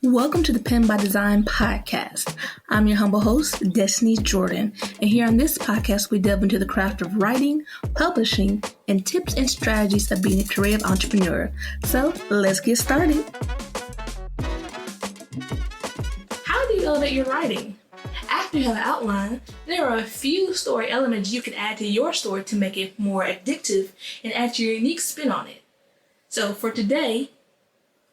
Welcome to the Pen by Design podcast. I'm your humble host, Destiny Jordan, and here on this podcast, we delve into the craft of writing, publishing, and tips and strategies of being a creative entrepreneur. So let's get started. How do you elevate your writing? After you have an outline, there are a few story elements you can add to your story to make it more addictive and add your unique spin on it. So for today,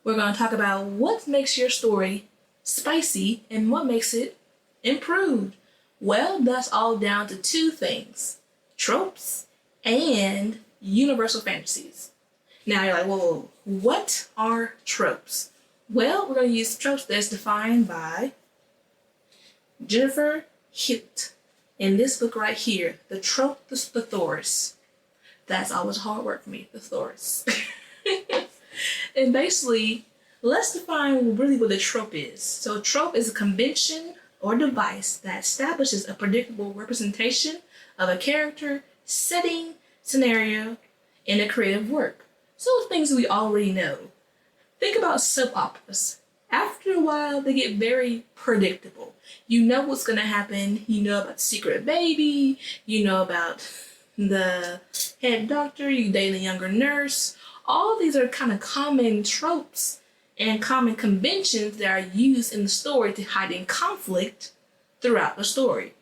we're going to talk about what makes your story spicy and what makes it improved. Well, that's all down to two things: tropes and universal fantasies. Now you're like, whoa, what are tropes? Well, we're going to use tropes that's defined by Jennifer Hilt in this book right here, The Trope, the Thesaurus. That's always hard work for me, the thesaurus. And basically, let's define really what a trope is. So a trope is a convention or device that establishes a predictable representation of a character, setting, scenario in a creative work. So things we already know. Think about soap operas. After a while, they get very predictable. You know what's going to happen. You know about the secret baby. You know about the head doctor. You date a younger nurse. All these are kind of common tropes and common conventions that are used in the story to heighten conflict throughout the story.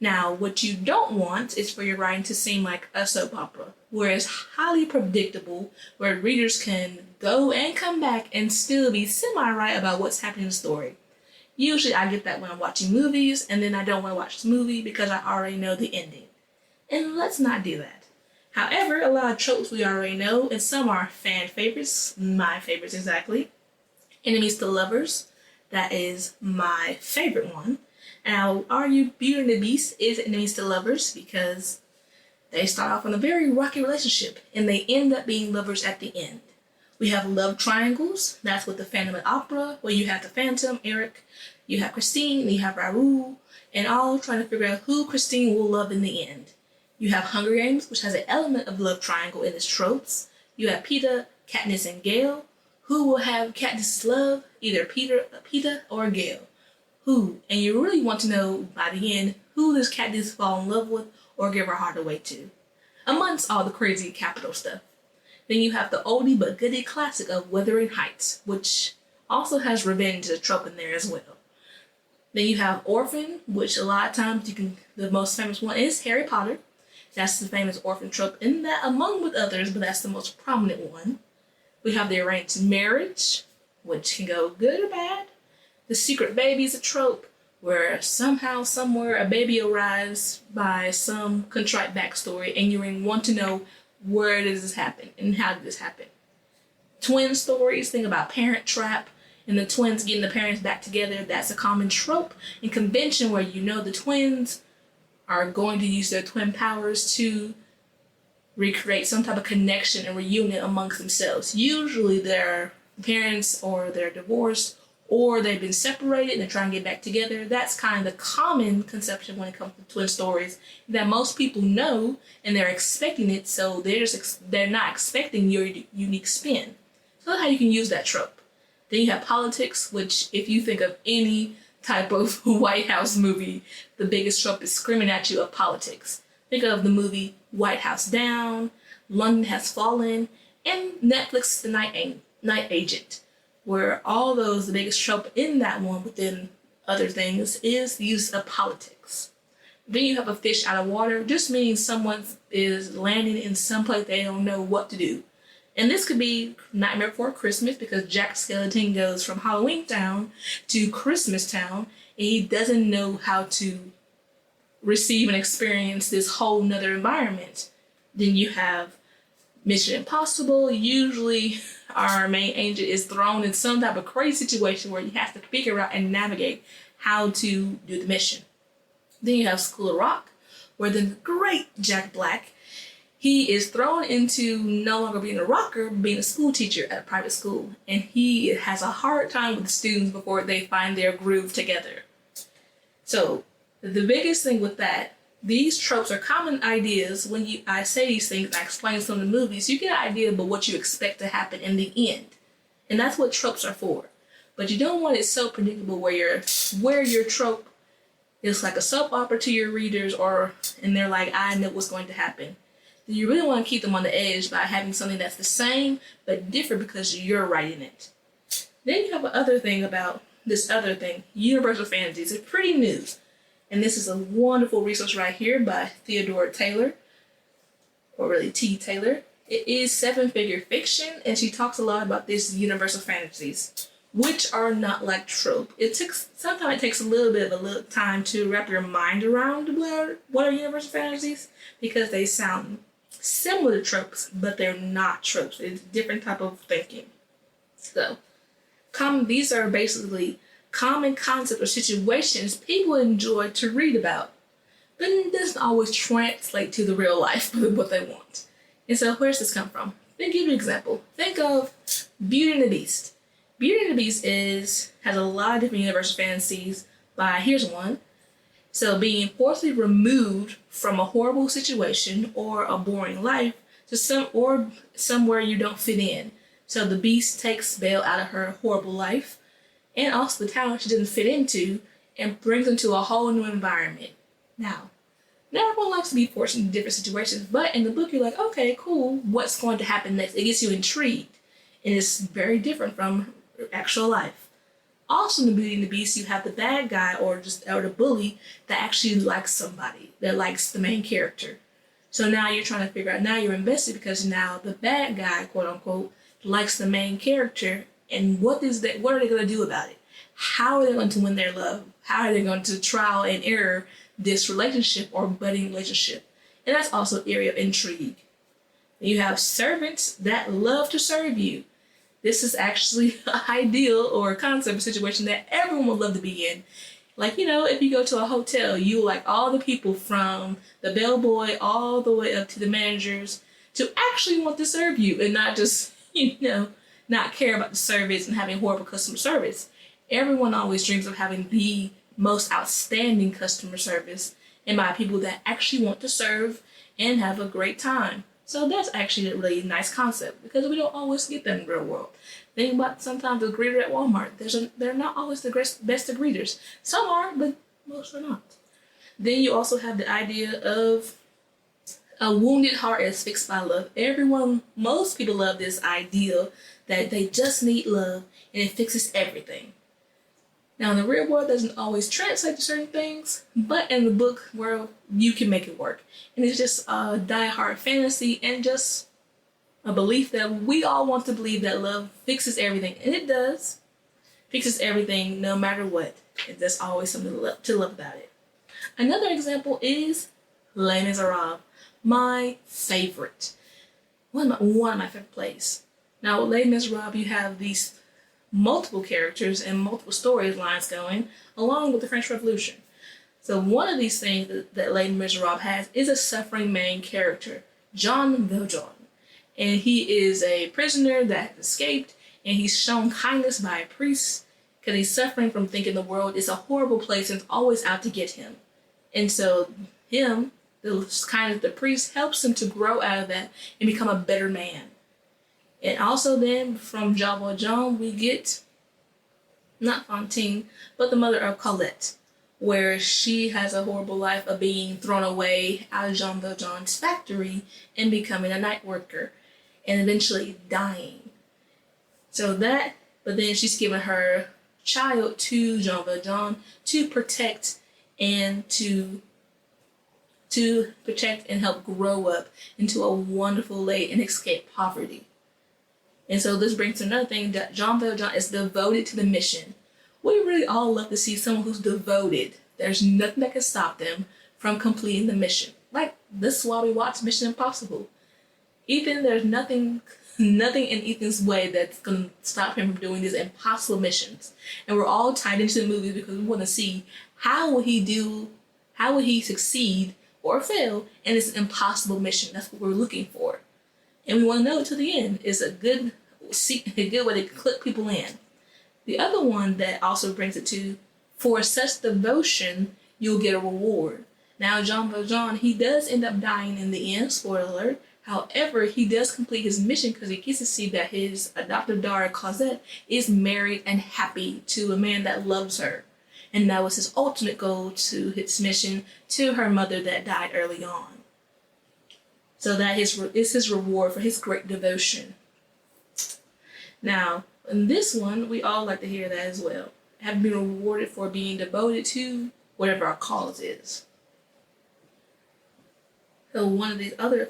Now, what you don't want is for your writing to seem like a soap opera, where it's highly predictable, where readers can go and come back and still be semi-right about what's happening in the story. Usually I get that when I'm watching movies, and then I don't want to watch the movie because I already know the ending. And let's not do that. However, a lot of tropes we already know, and some are fan favorites, my favorites exactly. Enemies to lovers, that is my favorite one. And I'll argue Beauty and the Beast is enemies to lovers because they start off on a very rocky relationship and they end up being lovers at the end. We have love triangles, that's with the Phantom of the Opera, where you have the Phantom, Eric, you have Christine, and you have Raoul, and all trying to figure out who Christine will love in the end. You have Hunger Games, which has an element of love triangle in its tropes. You have Peeta, Katniss, and Gale. Who will have Katniss' love? Either Peeta or Gale. Who? And you really want to know by the end, who does Katniss fall in love with or give her heart away to? Amongst all the crazy capital stuff. Then you have the oldie but goodie classic of Wuthering Heights, which also has revenge as a trope in there as well. Then you have Orphan, which a lot of times the most famous one is Harry Potter. That's the famous orphan trope in that, among with others, but that's the most prominent one. We have the arranged marriage, which can go good or bad. The secret baby is a trope, where somehow, somewhere, a baby arrives by some contrite backstory, and you want to know where does this happen and how did this happen. Twin stories, think about Parent Trap, and the twins getting the parents back together. That's a common trope and convention where you know the twins are going to use their twin powers to recreate some type of connection and reunion amongst themselves. Usually their parents or they're divorced or they've been separated and they're trying to get back together. That's kind of the common conception when it comes to twin stories that most people know and they're expecting it, so they're not expecting your unique spin. So that's how you can use that trope. Then you have politics, which if you think of any type of White House movie, the biggest trope is screaming at you of politics. Think of the movie White House Down, London Has Fallen, and Netflix The Night Agent, where all those, the biggest trope in that one within other things is the use of politics. Then you have a fish out of water, just means someone is landing in some place they don't know what to do. And this could be Nightmare Before Christmas because Jack Skellington goes from Halloween Town to Christmas Town and he doesn't know how to receive and experience this whole nother environment. Then you have Mission Impossible. Usually our main agent is thrown in some type of crazy situation where he has to figure out and navigate how to do the mission. Then you have School of Rock, where the great Jack Black, he is thrown into no longer being a rocker, but being a school teacher at a private school. And he has a hard time with the students before they find their groove together. So the biggest thing with that, these tropes are common ideas. When I say these things, I explain some of the movies, you get an idea about what you expect to happen in the end. And that's what tropes are for. but you don't want it so predictable where your trope is like a soap opera to your readers, and they're like, I know what's going to happen. You really want to keep them on the edge by having something that's the same but different because you're writing it. Then you have another thing about this other thing, Universal Fantasies. It's pretty new. And this is a wonderful resource right here by Theodore Taylor, or really T. Taylor. It is 7-figure fiction, and she talks a lot about these universal fantasies, which are not like trope. Sometimes it takes a little bit of a time to wrap your mind around what are universal fantasies, because they sound similar to tropes, but they're not tropes. It's a different type of thinking. So, these are basically common concepts or situations people enjoy to read about, but it doesn't always translate to the real life of what they want. And so where's this come from? Let me give you an example. Think of Beauty and the Beast. Beauty and the Beast has a lot of different universal fantasies here's one. So being forcibly removed from a horrible situation or a boring life to somewhere you don't fit in. So the Beast takes Belle out of her horrible life and also the town she doesn't fit into and brings them to a whole new environment. Now, not everyone likes to be forced into different situations, but in the book you're like, okay, cool, what's going to happen next? It gets you intrigued, and it's very different from actual life. Also in the Beauty and the Beast, you have the bad guy or the bully that actually likes somebody, that likes the main character. So now you're trying to figure out, now you're invested because now the bad guy, quote unquote, likes the main character, and what are they going to do about it? How are they going to win their love? How are they going to trial and error this relationship or budding relationship? And that's also an area of intrigue. You have servants that love to serve you. This is actually an ideal or a concept, a situation that everyone would love to be in. Like, if you go to a hotel, you like all the people from the bellboy all the way up to the managers to actually want to serve you and not just, not care about the service and having horrible customer service. Everyone always dreams of having the most outstanding customer service and by people that actually want to serve and have a great time. So that's actually a really nice concept because we don't always get that in the real world. Think about sometimes the greeter at Walmart. They're not always the best of greeters. Some are, but most are not. Then you also have the idea of a wounded heart is fixed by love. Most people love this idea that they just need love and it fixes everything. Now, in the real world, doesn't always translate to certain things, but in the book world, you can make it work. And it's just a die-hard fantasy and just a belief that we all want to believe that love fixes everything. And it does. Fixes everything no matter what. And there's always something to love about it. Another example is Les Miserables, my favorite. One of my favorite plays. Now, with Les Miserables, you have these multiple characters and multiple storylines going along with the French Revolution. So one of these things that Les Miserables has is a suffering main character, Jean Valjean. And he is a prisoner that has escaped, and he's shown kindness by a priest because he's suffering from thinking the world is a horrible place and it's always out to get him. And so the priest helps him to grow out of that and become a better man. And also then from Jean Valjean, we get, not Fantine, but the mother of Colette, where she has a horrible life of being thrown away out of Jean Valjean's factory and becoming a night worker and eventually dying. But then she's given her child to Jean Valjean to protect and help grow up into a wonderful lady and escape poverty. And so this brings to another thing, that Jean Valjean is devoted to the mission. We really all love to see someone who's devoted. There's nothing that can stop them from completing the mission. Like, this is why we watch Mission Impossible. Ethan, there's nothing in Ethan's way that's going to stop him from doing these impossible missions. And we're all tied into the movies because we want to see how will he succeed or fail in this impossible mission. That's what we're looking for. And we want to know to the end is a good way to click people in. The other one that also brings it to, for such devotion, you'll get a reward. Now, Jean Valjean, he does end up dying in the end, spoiler alert. However, he does complete his mission because he gets to see that his adoptive daughter, Cosette, is married and happy to a man that loves her. And that was his ultimate goal to his mission to her mother that died early on. So that is his reward for his great devotion. Now, in this one, we all like to hear that as well. Have been rewarded for being devoted to whatever our cause is. So one of these other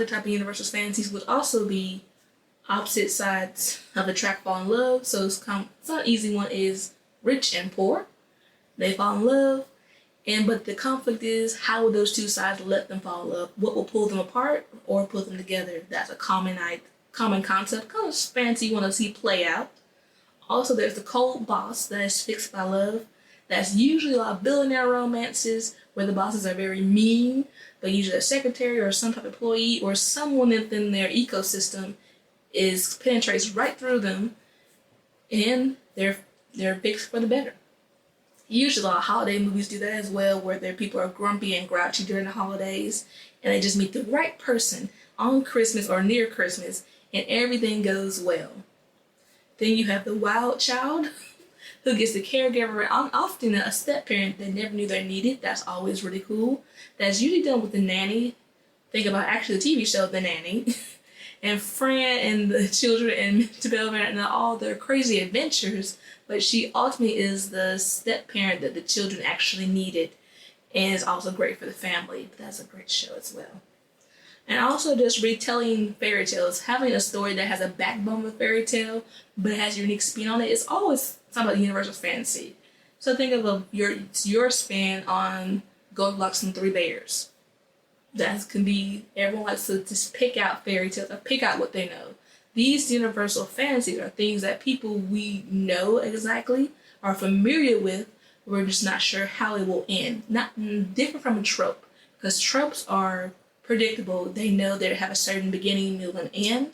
type of universal fantasies would also be opposite sides of a track fall in love. So it's an easy one is rich and poor. They fall in love, but the conflict is how will those two sides let them fall in love? What will pull them apart or put them together? That's a common concept, kind of fancy you want to see play out. Also, there's the cold boss that is fixed by love. That's usually a lot of billionaire romances where the bosses are very mean, but usually a secretary or some type of employee or someone within their ecosystem penetrates right through them, and they're fixed for the better. Usually a lot of holiday movies do that as well, where their people are grumpy and grouchy during the holidays, and they just meet the right person on Christmas or near Christmas, and everything goes well. Then you have the wild child who gets the caregiver, often a step-parent they never knew they needed. That's always really cool. That's usually done with the nanny. Think about actually the TV show The Nanny. And Fran and the children and Mr. and all their crazy adventures, but she ultimately is the step-parent that the children actually needed, and is also great for the family. But that's a great show as well. And also just retelling fairy tales, having a story that has a backbone of a fairy tale, but it has a unique spin on it, is always something about universal fantasy. So think of your spin on Goldilocks and Three Bears. That can be, everyone likes to just pick out fairy tales, or pick out what they know. These universal fantasies are things that people we know exactly, are familiar with, we're just not sure how it will end. Not different from a trope, because tropes are predictable. They know they have a certain beginning, middle, and end.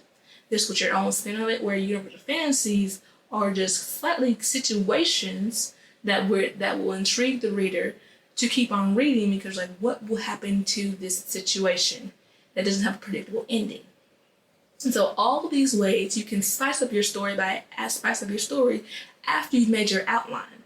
This with your own spin on it, where universal fantasies are just slightly situations that will intrigue the reader to keep on reading, because like, what will happen to this situation that doesn't have a predictable ending? And so all these ways you can spice up your story after you've made your outline.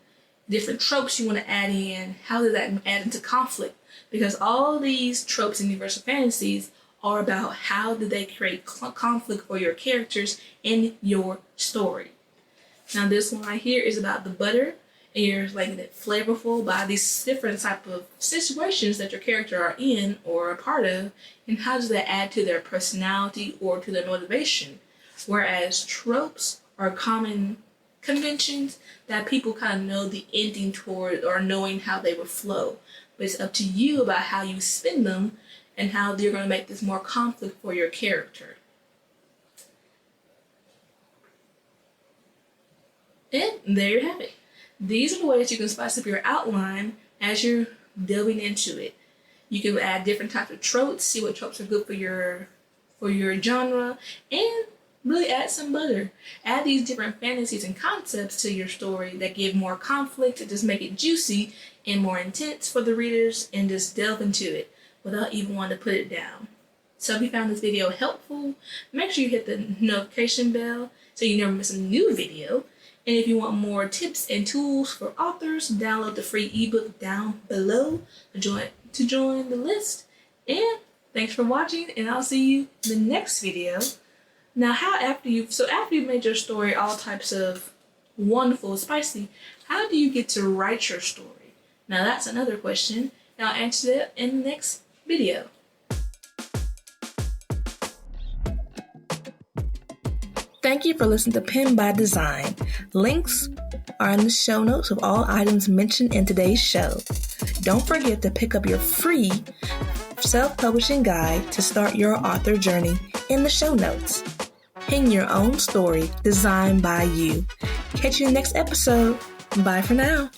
Different tropes you want to add in, how does that add into conflict? Because all these tropes in universal fantasies are about how do they create conflict for your characters in your story. Now this one right here is about the butter, and you're making it flavorful by these different type of situations that your character are in or a part of, and how does that add to their personality or to their motivation? Whereas tropes are common conventions that people kind of know the ending toward, or knowing how they will flow. But it's up to you about how you spin them and how you're going to make this more conflict for your character. And there you have it. These are the ways you can spice up your outline as you're delving into it. You can add different types of tropes, see what tropes are good for your genre, and really add some butter. Add these different fantasies and concepts to your story that give more conflict, to just make it juicy and more intense for the readers, and just delve into it without even wanting to put it down. So if you found this video helpful, make sure you hit the notification bell so you never miss a new video. And if you want more tips and tools for authors, download the free ebook down below to join the list. And thanks for watching, and I'll see you in the next video. Now, after you've made your story all types of wonderful, spicy, how do you get to write your story? Now that's another question, and I'll answer that in the next video. Thank you for listening to Pen by Design. Links are in the show notes of all items mentioned in today's show. Don't forget to pick up your free self-publishing guide to start your author journey in the show notes. Pen your own story designed by you. Catch you in the next episode. Bye for now.